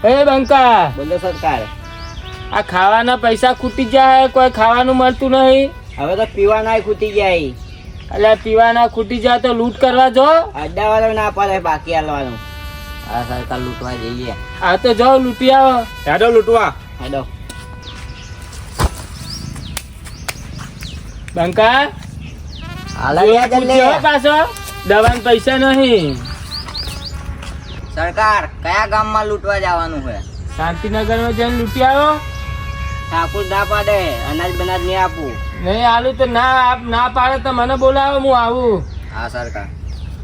એ બંકા, બોલો સરકાર. આ ખાવાના પૈસા ખૂટી જાય, કોઈ ખાવાનું મળતું નહીં. હવે તો પીવાના ખૂટી જાય. એટલે પીવાના ખૂટી જાય તો લૂંટ કરવા જો. અડ્ડા વાળો ના પડે બાકી હાલવાનું. આ સરકાર લૂંટવા જઈએ. આ તો જાઓ લૂંટી આવો. હેડો લૂંટવા. હેડો. બંકા, હાલા જલ્દી. પાછો દવાના પૈસા નહીં. સરકાર કયા ગામમાં લૂંટવા જવાનું છે? શાંતિનગરમાં જઈને લૂંટી આવો. ઠાકુર ના પાડે, અનાજ બનાજ નહીં આપું. નહીં આલું તો ના પાડે તો મને બોલાવો, હું આવું. હા સરકાર.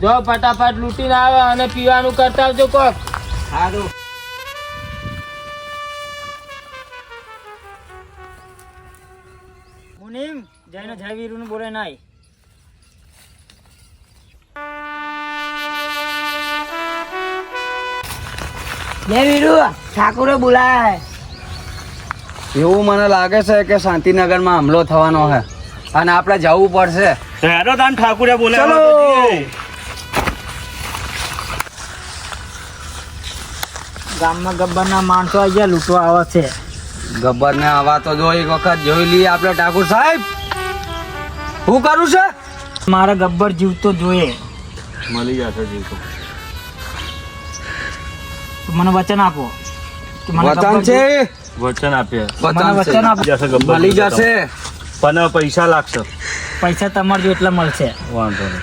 જો ફટાફટ લૂંટીને આવે અને પીવાનું કરતા આવજો કોક. સારું. મુનિમ જઈને જય વીરુનું બોલે નાય. જય વીરુ, ઠાકુરે બોલાય. એવું મને લાગે છે કે શાંતિનગરમાં હુમલો થવાનો છે અને આપણે જવું પડશે. હેડો તાન ઠાકુરે બોલે. ચલો. ગામમાં ગબ્બરના માણસો આવી ગયા લૂંટવા આવે છે. ગબ્બરને આવા તો જો એક વખત જોઈ લઈએ આપણે. ઠાકુર સાહેબ, શું કરું છે? મારા ગબ્બર જીવતો જોઈએ. મળી જશે જીવતો. મને વચન આપો. વતન છે, વચન આપીએ. મને વચન આપો. જશે ગબ્બર મળી જશે. પણ પૈસા લાગશે. પૈસા તમારે જેટલા મળશે. વાંધો નહીં,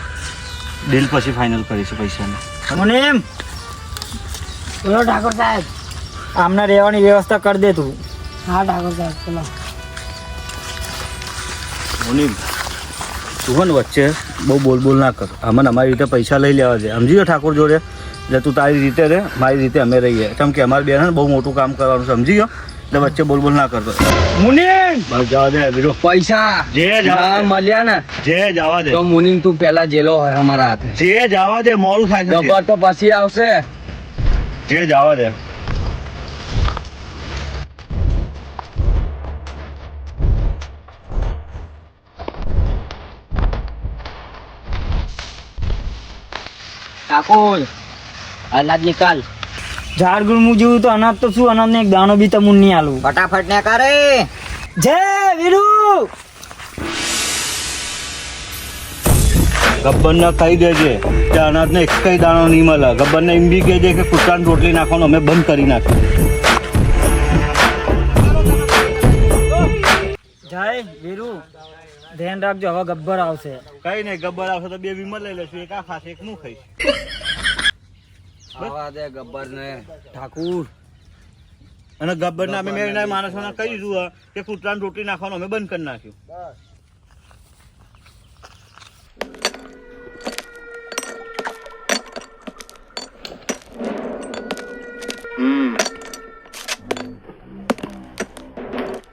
ડીલ પછી ફાઇનલ કરીશું પૈસાનું. મુનિમ, બોલો ઠાકોર સાહેબ. આમને રહેવાની વ્યવસ્થા કરી દે તું. હા ઠાકોર સાહેબ, ચલો. મુનિમ, તું હોય ને વચ્ચે બહુ બોલ ના કર. અમને અમારી રીતે પૈસા લઈ લેવા છે, સમજી ગયો ઠાકોર જોડે. એટલે તું તારી રીતે રહે, મારી રીતે અમે રહીએ. કેમ કે અમારી બેન બહુ મોટું કામ કરવાનું, સમજી ગયો? એટલે વચ્ચે બોલ ના કરતો. મુનિમ, બસ જવા દે બીજો. પૈસા જે જવા દે. મળ્યા ને જે જવા દે. તો મુનિમ તું પેલા જેલો હોય અમારા હાથે. જે જવા દે, મોડું થાય છે. ગબ્બર તો પછી આવશે. જે જવા દે. ઠાકોર, અનાજ નિકાલ. ઝાડ ગુણમું જેવું તો અનાજ તો શું, અનાજને એક દાણો બી તમને નહીં આલું. ફટાફટ ને કરે. જય વીરુ. ગબ્બરને કહી દેજે કે અનાજને એક કઈ દાણો નહીં મળે. ગબ્બરને એમ બી કહેજે કે કૂતરાની રોટલી નાખવાનું અમે બંધ કરી નાખ્યું. જય વીરુ, ધ્યાન રાખજો, હવે ગબ્બર આવશે. કઈ નહીં, ગબ્બર આવશે તો બે વિમલ લઈ લેશું. એક આ ખાશે, એક હું ખાઈશ. આવા દે ગબ્બરને. ઠાકુર, અને ગબ્બરને અમે મેળના માણસોને કહી દીધું કે કૂતરાની રોટલી નાખવાનું અમે બંધ કરી નાખ્યું.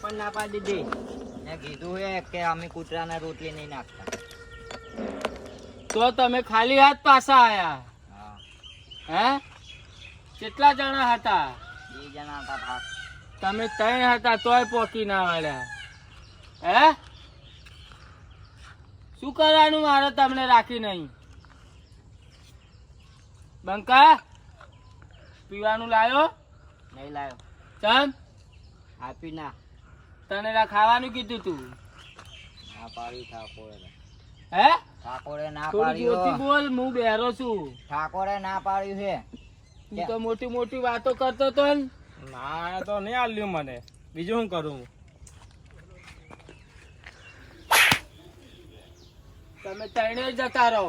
પણ ના પાડી દીધી. મેં કીધું હે કે અમે કૂતરાના રોટલી નહીં નાખતા. તો તમે ખાલી હાથ પાછા આયા? હા. હે? કેટલા જણા હતા? 2 જણા હતા. ઠાક. તમે 3 હતા તોય પોકી ના વળ્યા. હે? શું કરવાનું મારે તમને રાખી નહીં? બંકા, પીવાનું લાયો? નહીં લાયો. ચમ? આપી ના. તને ખાવાનું કીધું તું. ના પાડી ઠાકોરે. હે? ઠાકોરે ના થોડી જોરથી પાડ્યું. બોલ, હું બેરો છું. ઠાકોરે ના પાડ્યું છે. તું તો મોટી મોટી વાતો કરતો તો ને. ના તો નહીં આલ્યું મને. બીજું શું કરું? તમે 3 જતા રહો.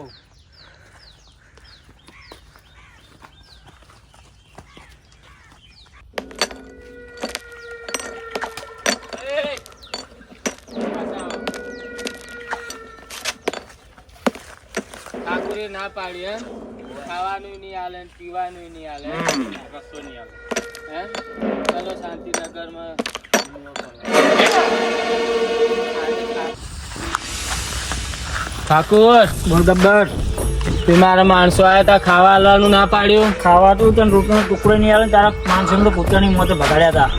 ઠાકુરે ના પાડી એમ? ખાવાનું નહીં હાલે, પીવાનું નહીં હાલે, કશું નહીં હાલે. હે? ચલો શાંતિનગરમાં. ઠાકુર, બોલ ગબ્બર. મારા માણસો આવ્યા હતા, ખાવા હાલવાનું ના પાડ્યું. ખાવા તો તને રોટલીનો ટુકડો નહીં આવે. તારા માણસો તો કૂતરાની મોતે ભગાડ્યા હતા.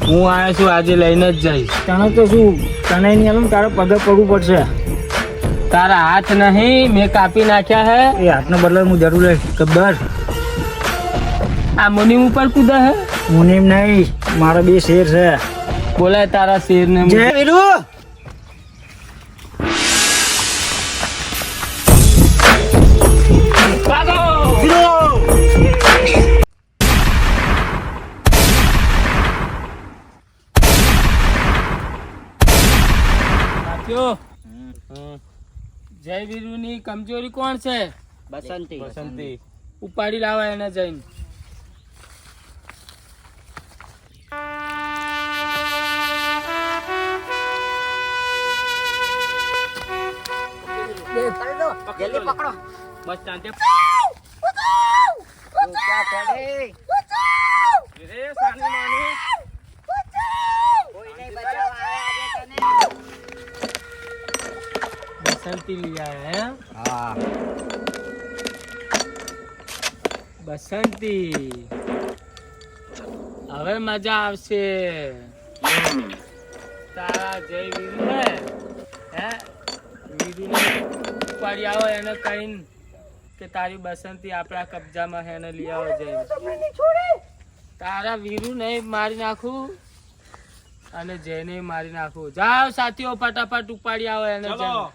હું આવ્યો છું, આજે લઈને જ જઈશ. તને તો શું, તને નહીં આવે ને તારે પગે પડવું પડશે. તારા હાથ નહીં, મેં કાપી નાખ્યા હે. એ હાથનો બદલો હું જરૂર લઈશ ગબ્બર. આ મુનિમ ઉપર કૂદે હે મુનિમ નહીં, મારા બે શેર છે. બોલાય તારા શેર ને જય વીરુ. સાથીઓ, જય વીરુની કમજોરી કોણ છે? બસંતી. ઉપાડી લાવા એને જઈને. જલ્દી પકડો. બસ શાંતિ. ક્યાં ચડે? રે સાની માની. કોઈ નહીં બચાવવા આવે આજે તને. બસંતી લઈ આયા હે? હા. બસંતી, હવે મજા આવશે. તારા જય વીરુ હે વીરુને ઉપાડી આવો એને કહીને કે તારી બસંતી આપણા કબજામાં હે એને લઈ આવો જઈને. તારા વીરુ નહીં મારી નાખું અને જયને મારી નાખું. જાઓ સાથીઓ, ફટાફટ ઉપાડી આવો એને જઈને.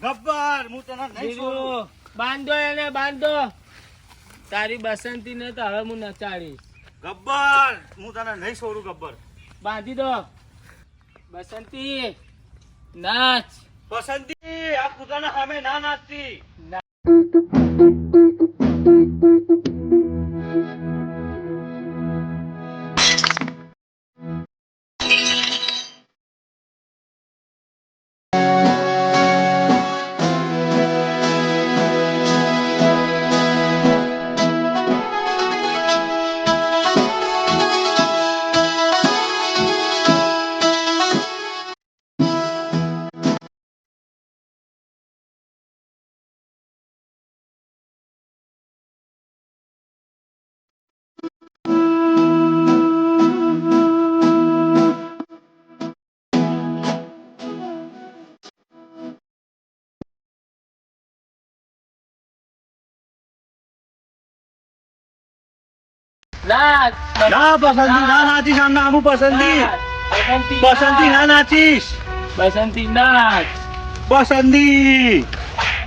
ગબ્બર હું તને નહીં વીરુ, છોડું. બાંધો એને, બાંધો. તારી બસંતી ને તો હવે હું નચાડીશ. ગબ્બર હું તને નહીં છોડું. ગબ્બર બાંધી દો. બસંતી નાચ. પસંદી આ કૂતરાના સામે ના નાચતી. નાચ. ના પસંદી ના નાચીશ. આમના આમું પસંદી. બસંતી પસંદી ના નાચીશ. બસંતી નાચ. પસંદી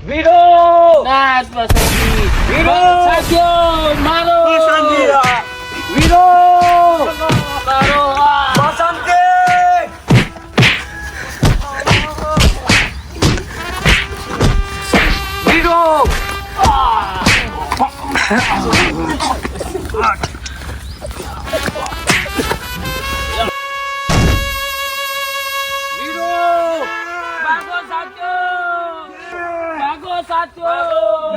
વીરો નાચ. બસંતી વીરો. સાથીઓ, મારો પસંદી વીરો મારો. ભાગો સાથીઓ, ભાગો સાથીઓ.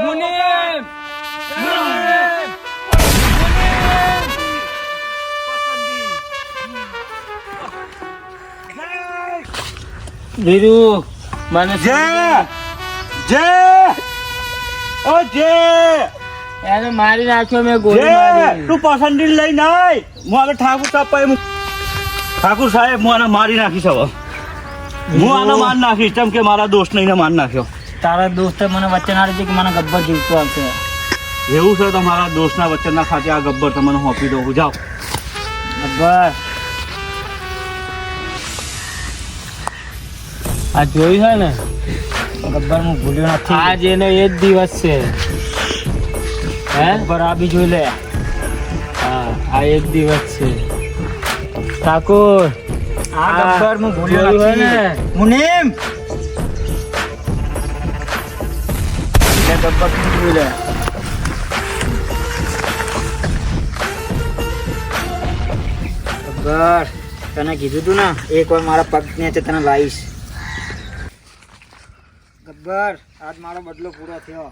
મુનિમ, મુનિમ, વીરુ મને જય જય ઓ જય એને મારી નાખ્યો મેં ગોળી જય મારી. તું પસંદી લઈને આય. હું હવે ઠાકુર સાહેબ ઠાકુર સાહેબ હું આને મારી નાખીશ. હવે હું આને મારી નાખીશ. કેમ કે મારા દોસ્ત ને મારી નાખ્યો. તારા દોસ્તે મને વચન આપ્યું હતું કે મને ગબ્બર જીવતો આવશે. એવું છે તો મારા દોસ્તના વચ્ચેના ખાતે આ ગબ્બર તમને સોંપી દઉં. જાઓ ગબ્બર આ જોયું છે ને, ગબ્બર હું ભૂલ્યો નથી. આજ એનો એ જ દિવસ છે. હે ગબ્બર આ બી જોઈ લે. હા, આ એક દિવસ છે. ઠાકોર, આ ગબ્બર હું ભૂલ્યો જોયું નથી. ને? મુનિમ લે ગબ્બર તું જોઈ લે. ગબ્બર તને કીધું તું ને એક વાર મારા પગ ને તને લાવીશ. ગબ્બર આજ મારો બદલો પૂરો થયો.